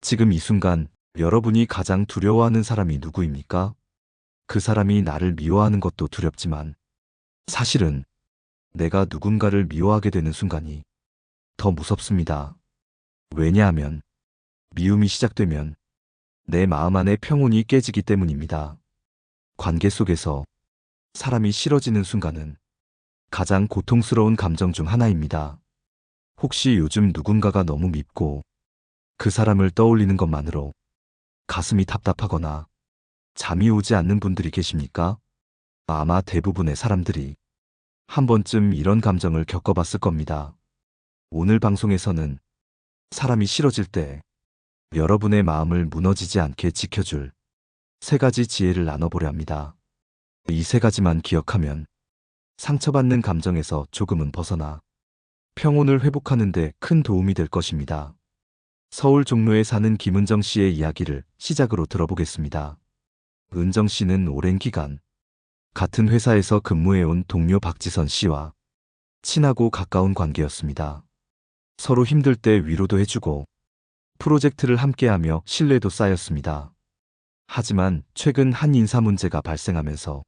지금 이 순간 여러분이 가장 두려워하는 사람이 누구입니까? 그 사람이 나를 미워하는 것도 두렵지만 사실은 내가 누군가를 미워하게 되는 순간이 더 무섭습니다. 왜냐하면 미움이 시작되면 내 마음 안의 평온이 깨지기 때문입니다. 관계 속에서 사람이 싫어지는 순간은 가장 고통스러운 감정 중 하나입니다. 혹시 요즘 누군가가 너무 밉고 그 사람을 떠올리는 것만으로 가슴이 답답하거나 잠이 오지 않는 분들이 계십니까? 아마 대부분의 사람들이 한 번쯤 이런 감정을 겪어봤을 겁니다. 오늘 방송에서는 사람이 싫어질 때 여러분의 마음을 무너지지 않게 지켜줄 세 가지 지혜를 나눠보려 합니다. 이 세 가지만 기억하면 상처받는 감정에서 조금은 벗어나 평온을 회복하는 데 큰 도움이 될 것입니다. 서울 종로에 사는 김은정 씨의 이야기를 시작으로 들어보겠습니다. 은정 씨는 오랜 기간 같은 회사에서 근무해온 동료 박지선 씨와 친하고 가까운 관계였습니다. 서로 힘들 때 위로도 해주고 프로젝트를 함께하며 신뢰도 쌓였습니다. 하지만 최근 한 인사 문제가 발생하면서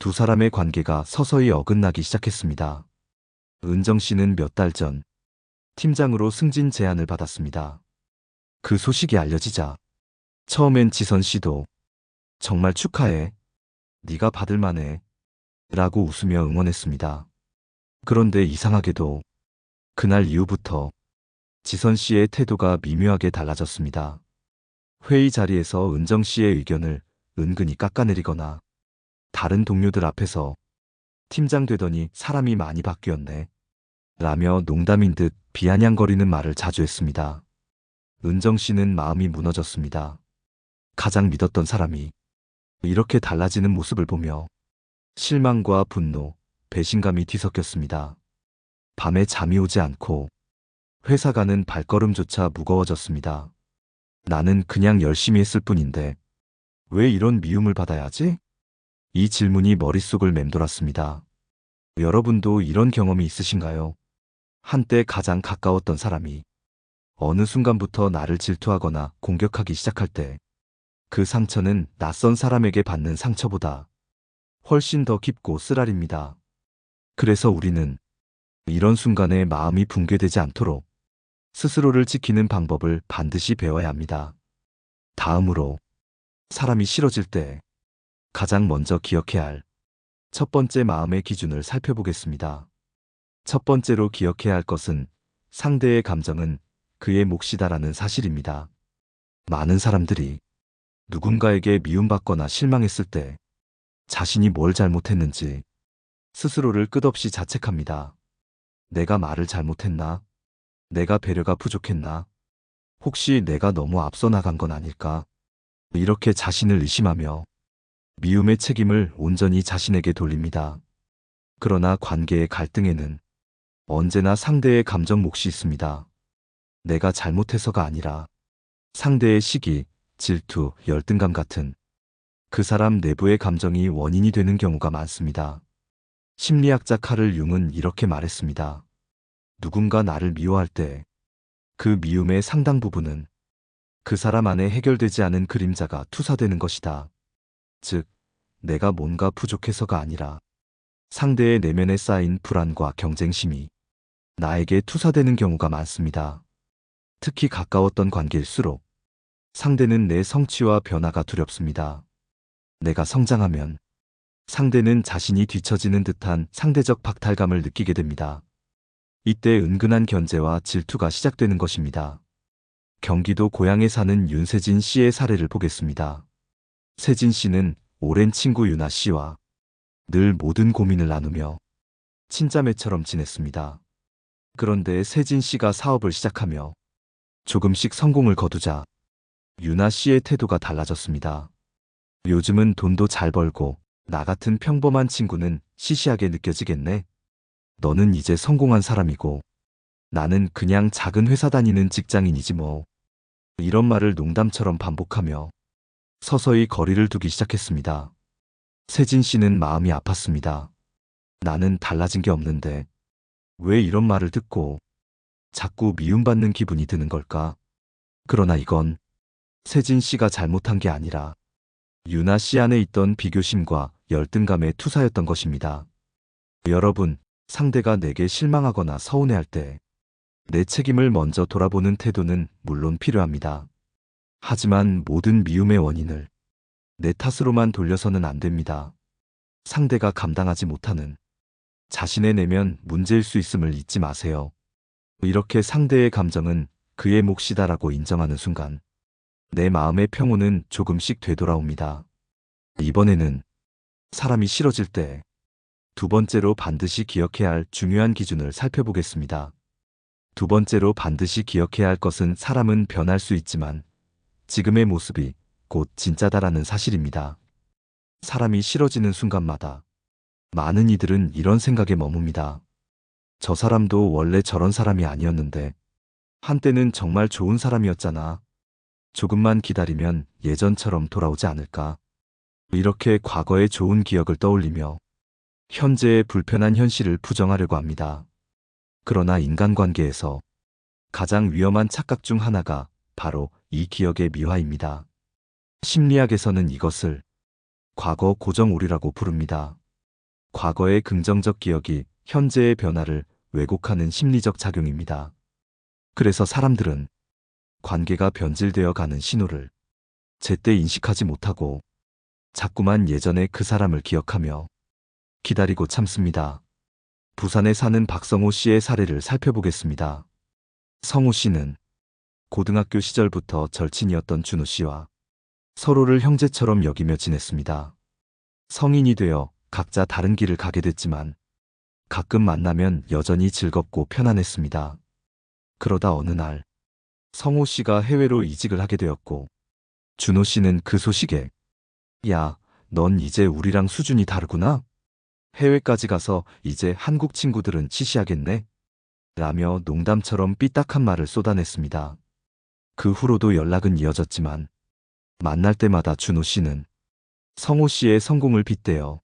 두 사람의 관계가 서서히 어긋나기 시작했습니다. 은정 씨는 몇 달 전 팀장으로 승진 제안을 받았습니다. 그 소식이 알려지자 처음엔 지선 씨도 정말 축하해. 네가 받을 만해. 라고 웃으며 응원했습니다. 그런데 이상하게도 그날 이후부터 지선 씨의 태도가 미묘하게 달라졌습니다. 회의 자리에서 은정 씨의 의견을 은근히 깎아내리거나 다른 동료들 앞에서 팀장 되더니 사람이 많이 바뀌었네. 라며 농담인 듯 비아냥거리는 말을 자주 했습니다. 은정 씨는 마음이 무너졌습니다. 가장 믿었던 사람이 이렇게 달라지는 모습을 보며 실망과 분노, 배신감이 뒤섞였습니다. 밤에 잠이 오지 않고 회사 가는 발걸음조차 무거워졌습니다. 나는 그냥 열심히 했을 뿐인데 왜 이런 미움을 받아야 하지? 이 질문이 머릿속을 맴돌았습니다. 여러분도 이런 경험이 있으신가요? 한때 가장 가까웠던 사람이 어느 순간부터 나를 질투하거나 공격하기 시작할 때 그 상처는 낯선 사람에게 받는 상처보다 훨씬 더 깊고 쓰라립니다. 그래서 우리는 이런 순간에 마음이 붕괴되지 않도록 스스로를 지키는 방법을 반드시 배워야 합니다. 다음으로 사람이 싫어질 때 가장 먼저 기억해야 할 첫 번째 마음의 기준을 살펴보겠습니다. 첫 번째로 기억해야 할 것은 상대의 감정은 그의 몫이다라는 사실입니다. 많은 사람들이 누군가에게 미움받거나 실망했을 때 자신이 뭘 잘못했는지 스스로를 끝없이 자책합니다. 내가 말을 잘못했나? 내가 배려가 부족했나? 혹시 내가 너무 앞서 나간 건 아닐까? 이렇게 자신을 의심하며 미움의 책임을 온전히 자신에게 돌립니다. 그러나 관계의 갈등에는 언제나 상대의 감정 몫이 있습니다. 내가 잘못해서가 아니라 상대의 시기, 질투, 열등감 같은 그 사람 내부의 감정이 원인이 되는 경우가 많습니다. 심리학자 카를 융은 이렇게 말했습니다. 누군가 나를 미워할 때 그 미움의 상당 부분은 그 사람 안에 해결되지 않은 그림자가 투사되는 것이다. 즉, 내가 뭔가 부족해서가 아니라 상대의 내면에 쌓인 불안과 경쟁심이 나에게 투사되는 경우가 많습니다. 특히 가까웠던 관계일수록 상대는 내 성취와 변화가 두렵습니다. 내가 성장하면 상대는 자신이 뒤처지는 듯한 상대적 박탈감을 느끼게 됩니다. 이때 은근한 견제와 질투가 시작되는 것입니다. 경기도 고양에 사는 윤세진 씨의 사례를 보겠습니다. 세진 씨는 오랜 친구 유나 씨와 늘 모든 고민을 나누며 친자매처럼 지냈습니다. 그런데 세진 씨가 사업을 시작하며 조금씩 성공을 거두자 유나 씨의 태도가 달라졌습니다. 요즘은 돈도 잘 벌고 나 같은 평범한 친구는 시시하게 느껴지겠네. 너는 이제 성공한 사람이고 나는 그냥 작은 회사 다니는 직장인이지 뭐. 이런 말을 농담처럼 반복하며 서서히 거리를 두기 시작했습니다. 세진 씨는 마음이 아팠습니다. 나는 달라진 게 없는데 왜 이런 말을 듣고 자꾸 미움받는 기분이 드는 걸까? 그러나 이건 세진 씨가 잘못한 게 아니라 유나 씨 안에 있던 비교심과 열등감의 투사였던 것입니다. 여러분, 상대가 내게 실망하거나 서운해할 때 내 책임을 먼저 돌아보는 태도는 물론 필요합니다. 하지만 모든 미움의 원인을 내 탓으로만 돌려서는 안 됩니다. 상대가 감당하지 못하는 자신의 내면 문제일 수 있음을 잊지 마세요. 이렇게 상대의 감정은 그의 몫이다라고 인정하는 순간 내 마음의 평온은 조금씩 되돌아옵니다. 이번에는 사람이 싫어질 때 두 번째로 반드시 기억해야 할 중요한 기준을 살펴보겠습니다. 두 번째로 반드시 기억해야 할 것은 사람은 변할 수 있지만 지금의 모습이 곧 진짜다라는 사실입니다. 사람이 싫어지는 순간마다 많은 이들은 이런 생각에 머뭅니다. 저 사람도 원래 저런 사람이 아니었는데 한때는 정말 좋은 사람이었잖아. 조금만 기다리면 예전처럼 돌아오지 않을까. 이렇게 과거의 좋은 기억을 떠올리며 현재의 불편한 현실을 부정하려고 합니다. 그러나 인간관계에서 가장 위험한 착각 중 하나가 바로 이 기억의 미화입니다. 심리학에서는 이것을 과거 고정오류라고 부릅니다. 과거의 긍정적 기억이 현재의 변화를 왜곡하는 심리적 작용입니다. 그래서 사람들은 관계가 변질되어 가는 신호를 제때 인식하지 못하고 자꾸만 예전의 그 사람을 기억하며 기다리고 참습니다. 부산에 사는 박성호 씨의 사례를 살펴보겠습니다. 성호 씨는 고등학교 시절부터 절친이었던 준호 씨와 서로를 형제처럼 여기며 지냈습니다. 성인이 되어 각자 다른 길을 가게 됐지만 가끔 만나면 여전히 즐겁고 편안했습니다. 그러다 어느 날 성호 씨가 해외로 이직을 하게 되었고 준호 씨는 그 소식에 야, 넌 이제 우리랑 수준이 다르구나? 해외까지 가서 이제 한국 친구들은 치시하겠네? 라며 농담처럼 삐딱한 말을 쏟아냈습니다. 그 후로도 연락은 이어졌지만 만날 때마다 준호 씨는 성호 씨의 성공을 빗대어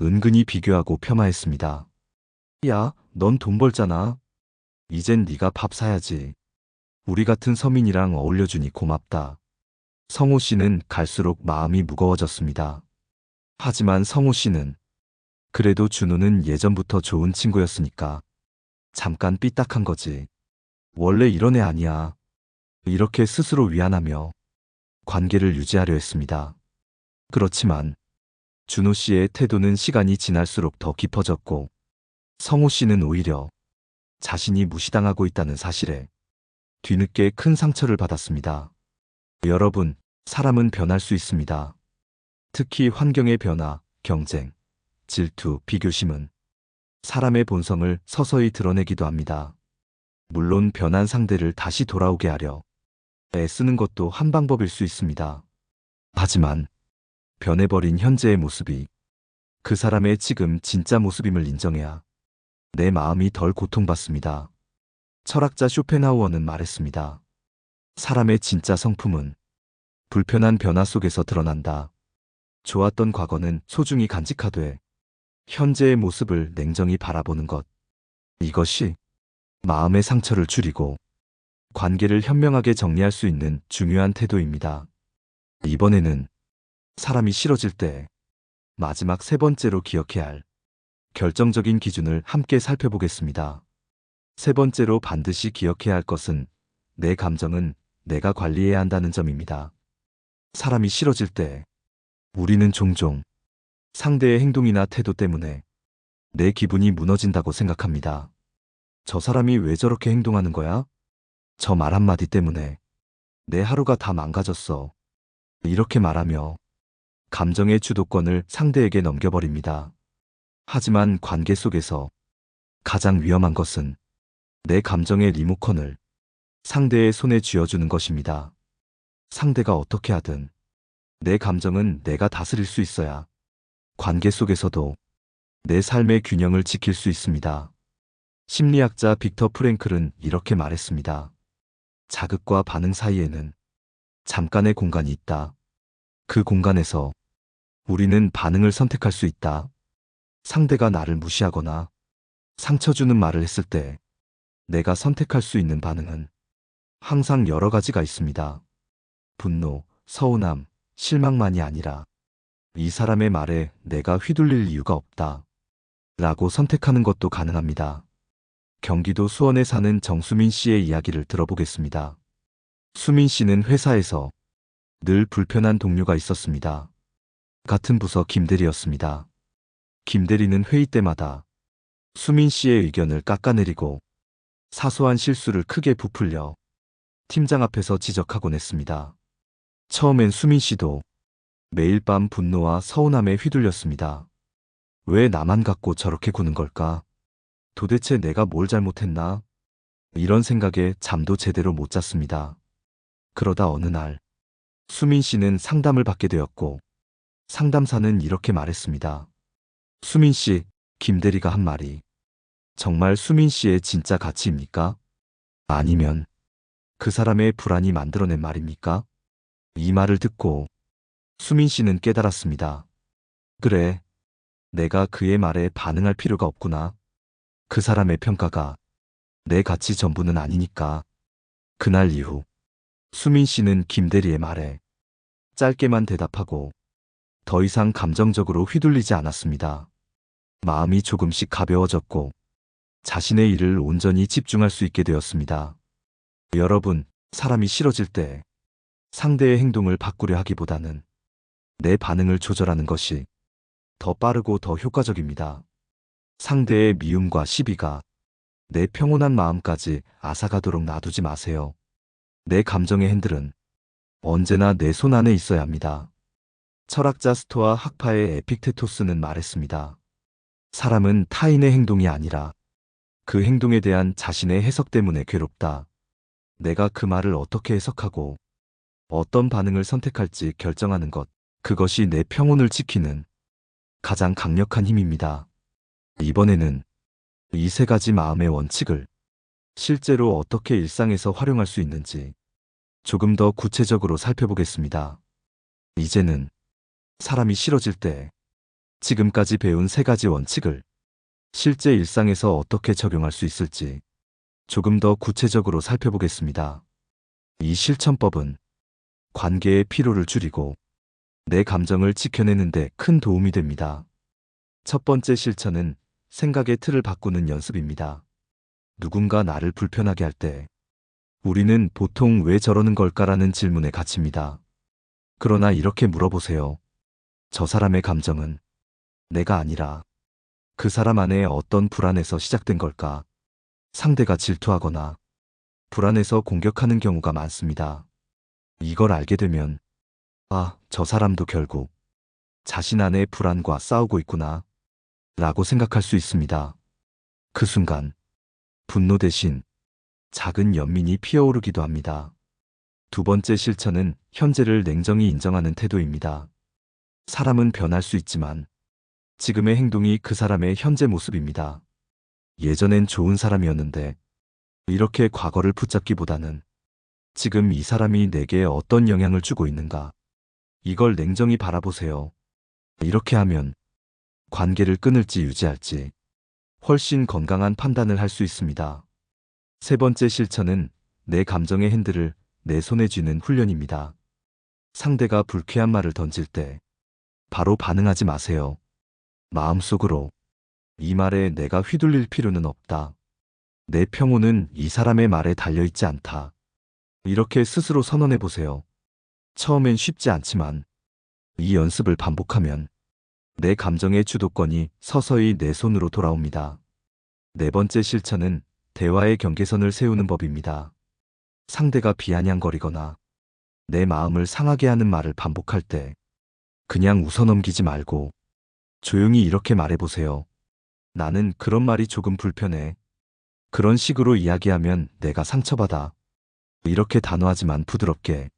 은근히 비교하고 폄하했습니다. 야, 넌 돈 벌잖아. 이젠 네가 밥 사야지. 우리 같은 서민이랑 어울려주니 고맙다. 성호 씨는 갈수록 마음이 무거워졌습니다. 하지만 성호 씨는 그래도 준호는 예전부터 좋은 친구였으니까 잠깐 삐딱한 거지. 원래 이런 애 아니야. 이렇게 스스로 위안하며 관계를 유지하려 했습니다. 그렇지만 준호 씨의 태도는 시간이 지날수록 더 깊어졌고 성호 씨는 오히려 자신이 무시당하고 있다는 사실에 뒤늦게 큰 상처를 받았습니다. 여러분, 사람은 변할 수 있습니다. 특히 환경의 변화, 경쟁, 질투, 비교심은 사람의 본성을 서서히 드러내기도 합니다. 물론 변한 상대를 다시 돌아오게 하려 애쓰는 것도 한 방법일 수 있습니다. 하지만 변해버린 현재의 모습이 그 사람의 지금 진짜 모습임을 인정해야 내 마음이 덜 고통받습니다. 철학자 쇼펜하우어는 말했습니다. 사람의 진짜 성품은 불편한 변화 속에서 드러난다. 좋았던 과거는 소중히 간직하되 현재의 모습을 냉정히 바라보는 것. 이것이 마음의 상처를 줄이고 관계를 현명하게 정리할 수 있는 중요한 태도입니다. 이번에는 사람이 싫어질 때 마지막 세 번째로 기억해야 할 결정적인 기준을 함께 살펴보겠습니다. 세 번째로 반드시 기억해야 할 것은 내 감정은 내가 관리해야 한다는 점입니다. 사람이 싫어질 때 우리는 종종 상대의 행동이나 태도 때문에 내 기분이 무너진다고 생각합니다. 저 사람이 왜 저렇게 행동하는 거야? 저 말 한마디 때문에 내 하루가 다 망가졌어. 이렇게 말하며 감정의 주도권을 상대에게 넘겨버립니다. 하지만 관계 속에서 가장 위험한 것은 내 감정의 리모컨을 상대의 손에 쥐어주는 것입니다. 상대가 어떻게 하든 내 감정은 내가 다스릴 수 있어야 관계 속에서도 내 삶의 균형을 지킬 수 있습니다. 심리학자 빅터 프랭클은 이렇게 말했습니다. 자극과 반응 사이에는 잠깐의 공간이 있다. 그 공간에서 우리는 반응을 선택할 수 있다. 상대가 나를 무시하거나 상처 주는 말을 했을 때 내가 선택할 수 있는 반응은 항상 여러 가지가 있습니다. 분노, 서운함, 실망만이 아니라 이 사람의 말에 내가 휘둘릴 이유가 없다 라고 선택하는 것도 가능합니다. 경기도 수원에 사는 정수민 씨의 이야기를 들어보겠습니다. 수민 씨는 회사에서 늘 불편한 동료가 있었습니다. 같은 부서 김대리였습니다. 김대리는 회의 때마다 수민 씨의 의견을 깎아내리고 사소한 실수를 크게 부풀려 팀장 앞에서 지적하곤 했습니다. 처음엔 수민 씨도 매일 밤 분노와 서운함에 휘둘렸습니다. 왜 나만 갖고 저렇게 구는 걸까? 도대체 내가 뭘 잘못했나? 이런 생각에 잠도 제대로 못 잤습니다. 그러다 어느 날 수민 씨는 상담을 받게 되었고 상담사는 이렇게 말했습니다. 수민 씨, 김 대리가 한 말이 정말 수민 씨의 진짜 가치입니까? 아니면 그 사람의 불안이 만들어낸 말입니까? 이 말을 듣고 수민 씨는 깨달았습니다. 그래, 내가 그의 말에 반응할 필요가 없구나. 그 사람의 평가가 내 가치 전부는 아니니까. 그날 이후 수민 씨는 김 대리의 말에 짧게만 대답하고 더 이상 감정적으로 휘둘리지 않았습니다. 마음이 조금씩 가벼워졌고 자신의 일을 온전히 집중할 수 있게 되었습니다. 여러분, 사람이 싫어질 때 상대의 행동을 바꾸려 하기보다는 내 반응을 조절하는 것이 더 빠르고 더 효과적입니다. 상대의 미움과 시비가 내 평온한 마음까지 앗아가도록 놔두지 마세요. 내 감정의 핸들은 언제나 내 손 안에 있어야 합니다. 철학자 스토아 학파의 에픽테토스는 말했습니다. 사람은 타인의 행동이 아니라 그 행동에 대한 자신의 해석 때문에 괴롭다. 내가 그 말을 어떻게 해석하고 어떤 반응을 선택할지 결정하는 것, 그것이 내 평온을 지키는 가장 강력한 힘입니다. 이번에는 이 세 가지 마음의 원칙을 실제로 어떻게 일상에서 활용할 수 있는지 조금 더 구체적으로 살펴보겠습니다. 이제는 사람이 싫어질 때 지금까지 배운 세 가지 원칙을 실제 일상에서 어떻게 적용할 수 있을지 조금 더 구체적으로 살펴보겠습니다. 이 실천법은 관계의 피로를 줄이고 내 감정을 지켜내는 데 큰 도움이 됩니다. 첫 번째 실천은 생각의 틀을 바꾸는 연습입니다. 누군가 나를 불편하게 할 때 우리는 보통 왜 저러는 걸까라는 질문에 갇힙니다. 그러나 이렇게 물어보세요. 저 사람의 감정은 내가 아니라 그 사람 안에 어떤 불안에서 시작된 걸까? 상대가 질투하거나 불안해서 공격하는 경우가 많습니다. 이걸 알게 되면 아, 저 사람도 결국 자신 안의 불안과 싸우고 있구나 라고 생각할 수 있습니다. 그 순간 분노 대신 작은 연민이 피어오르기도 합니다. 두 번째 실천은 현재를 냉정히 인정하는 태도입니다. 사람은 변할 수 있지만 지금의 행동이 그 사람의 현재 모습입니다. 예전엔 좋은 사람이었는데 이렇게 과거를 붙잡기보다는 지금 이 사람이 내게 어떤 영향을 주고 있는가? 이걸 냉정히 바라보세요. 이렇게 하면 관계를 끊을지 유지할지 훨씬 건강한 판단을 할 수 있습니다. 세 번째 실천은 내 감정의 핸들을 내 손에 쥐는 훈련입니다. 상대가 불쾌한 말을 던질 때 바로 반응하지 마세요. 마음속으로 이 말에 내가 휘둘릴 필요는 없다. 내 평온은 이 사람의 말에 달려있지 않다. 이렇게 스스로 선언해 보세요. 처음엔 쉽지 않지만 이 연습을 반복하면 내 감정의 주도권이 서서히 내 손으로 돌아옵니다. 네 번째 실천은 대화의 경계선을 세우는 법입니다. 상대가 비아냥거리거나 내 마음을 상하게 하는 말을 반복할 때 그냥 웃어넘기지 말고 조용히 이렇게 말해보세요. 나는 그런 말이 조금 불편해. 그런 식으로 이야기하면 내가 상처받아. 이렇게 단호하지만 부드럽게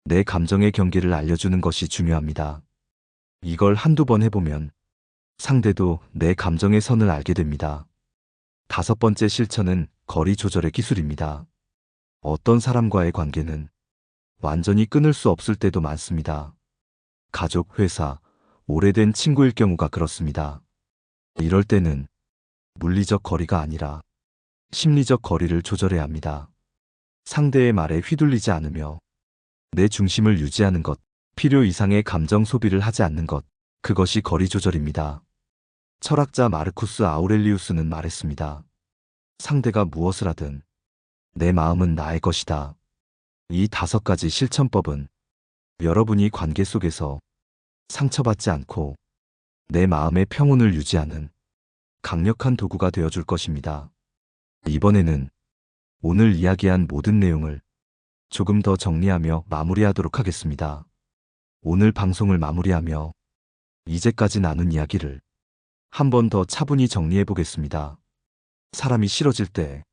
내 감정의 경계를 알려주는 것이 중요합니다. 이걸 한두 번 해보면 상대도 내 감정의 선을 알게 됩니다. 다섯 번째 실천은 거리 조절의 기술입니다. 어떤 사람과의 관계는 완전히 끊을 수 없을 때도 많습니다. 가족, 회사, 오래된 친구일 경우가 그렇습니다. 이럴 때는 물리적 거리가 아니라 심리적 거리를 조절해야 합니다. 상대의 말에 휘둘리지 않으며 내 중심을 유지하는 것, 필요 이상의 감정 소비를 하지 않는 것, 그것이 거리 조절입니다. 철학자 마르쿠스 아우렐리우스는 말했습니다. 상대가 무엇을 하든 내 마음은 나의 것이다. 이 5가지 실천법은 여러분이 관계 속에서 상처받지 않고 내 마음의 평온을 유지하는 강력한 도구가 되어줄 것입니다. 이번에는 오늘 이야기한 모든 내용을 조금 더 정리하며 마무리하도록 하겠습니다. 오늘 방송을 마무리하며 이제까지 나눈 이야기를 한 번 더 차분히 정리해 보겠습니다. 사람이 싫어질 때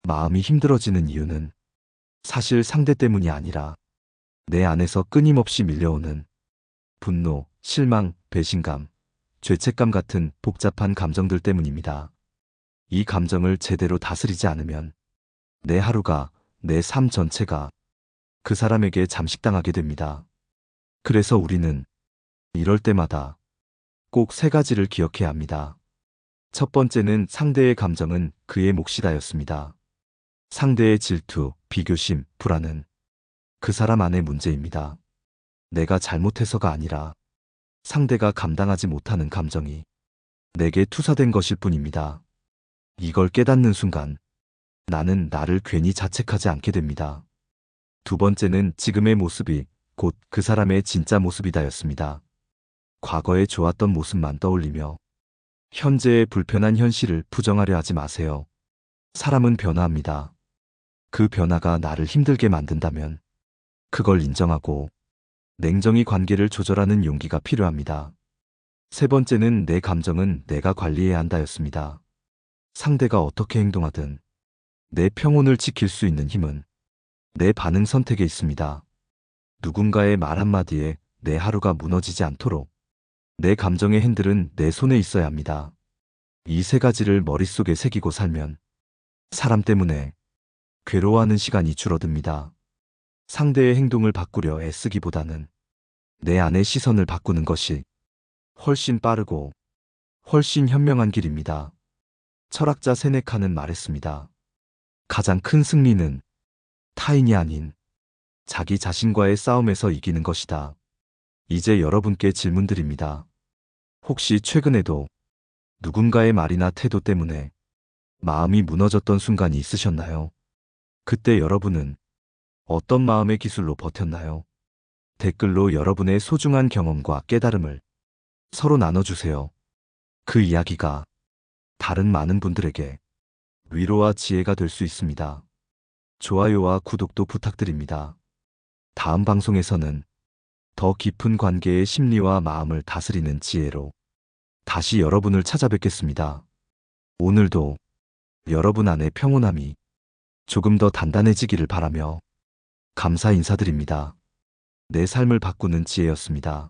마음이 힘들어지는 이유는 사실 상대 때문이 아니라 내 안에서 끊임없이 밀려오는 분노, 실망, 배신감, 죄책감 같은 복잡한 감정들 때문입니다. 이 감정을 제대로 다스리지 않으면 내 하루가, 내 삶 전체가 그 사람에게 잠식당하게 됩니다. 그래서 우리는 이럴 때마다 꼭 3가지를 기억해야 합니다. 첫 번째는 상대의 감정은 그의 몫이다였습니다. 상대의 질투, 비교심, 불안은 그 사람 안의 문제입니다. 내가 잘못해서가 아니라 상대가 감당하지 못하는 감정이 내게 투사된 것일 뿐입니다. 이걸 깨닫는 순간 나는 나를 괜히 자책하지 않게 됩니다. 두 번째는 지금의 모습이 곧 그 사람의 진짜 모습이다였습니다. 과거에 좋았던 모습만 떠올리며 현재의 불편한 현실을 부정하려 하지 마세요. 사람은 변화합니다. 그 변화가 나를 힘들게 만든다면 그걸 인정하고 냉정히 관계를 조절하는 용기가 필요합니다. 세 번째는 내 감정은 내가 관리해야 한다였습니다. 상대가 어떻게 행동하든 내 평온을 지킬 수 있는 힘은 내 반응 선택에 있습니다. 누군가의 말 한마디에 내 하루가 무너지지 않도록 내 감정의 핸들은 내 손에 있어야 합니다. 이 3가지를 머릿속에 새기고 살면 사람 때문에 괴로워하는 시간이 줄어듭니다. 상대의 행동을 바꾸려 애쓰기보다는 내 안의 시선을 바꾸는 것이 훨씬 빠르고 훨씬 현명한 길입니다. 철학자 세네카는 말했습니다. 가장 큰 승리는 타인이 아닌 자기 자신과의 싸움에서 이기는 것이다. 이제 여러분께 질문드립니다. 혹시 최근에도 누군가의 말이나 태도 때문에 마음이 무너졌던 순간이 있으셨나요? 그때 여러분은 어떤 마음의 기술로 버텼나요? 댓글로 여러분의 소중한 경험과 깨달음을 서로 나눠주세요. 그 이야기가 다른 많은 분들에게 위로와 지혜가 될 수 있습니다. 좋아요와 구독도 부탁드립니다. 다음 방송에서는 더 깊은 관계의 심리와 마음을 다스리는 지혜로 다시 여러분을 찾아뵙겠습니다. 오늘도 여러분 안의 평온함이 조금 더 단단해지기를 바라며 감사 인사드립니다. 내 삶을 바꾸는 지혜였습니다.